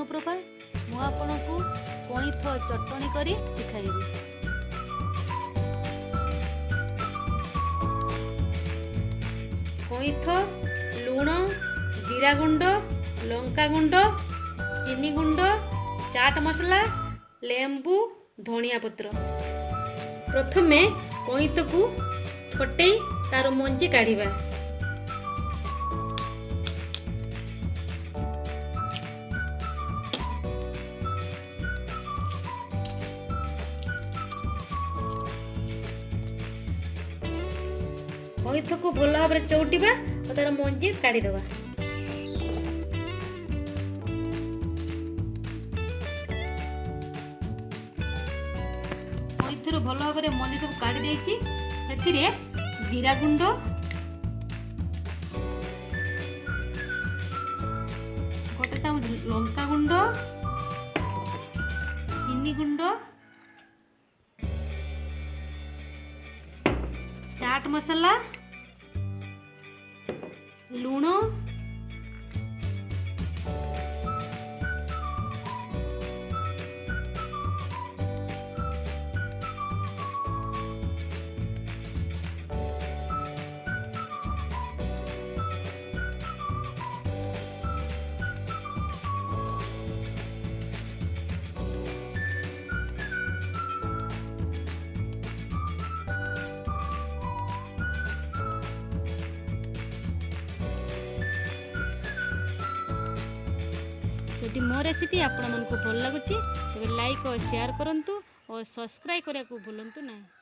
ଅନୁପ୍ରଭା। ମୁଁ ଆପଣଙ୍କୁ କଇଁଥ ଚଟଣି କରି ଶିଖାଇବି। କଇଁଥ, ଲୁଣ, ଜିରା ଗୁଣ୍ଡ, ଲଙ୍କା ଗୁଣ୍ଡ, ଚିନି ଗୁଣ୍ଡ, ଚାଟ ମସଲା, ଲେମ୍ବୁ, ଧନିଆ ପତ୍ର। ପ୍ରଥମେ କଇଁଥକୁ ଫଟେଇ ତାର ମଞ୍ଜି କାଢ଼ିବା। କଇଁଥକୁ ଭଲ ଭାବରେ ଚଉଟିବା ଓ ତାର ମଞ୍ଜି କାଢ଼ିଦେବା। କଇଁଥରୁ ଭଲ ଭାବରେ ମଞ୍ଜି ସବୁ କାଢ଼ି ଦେଇକି ସେଥିରେ ଜିରା ଗୁଣ୍ଡ, ଗୋଟେ ଚାମଚ ଲଙ୍କା ଗୁଣ୍ଡ, ଚିନି ଗୁଣ୍ଡ, ଚାଟ ମସଲା, ଲୁଣ, ଯଦି ମୋ ରେସିପି ଆପଣମାନଙ୍କୁ ଭଲ ଲାଗୁଛି ତେବେ ଲାଇକ୍ ଓ ସେୟାର କରନ୍ତୁ ଓ ସବସ୍କ୍ରାଇବ୍ କରିବାକୁ ଭୁଲନ୍ତୁ ନାହିଁ।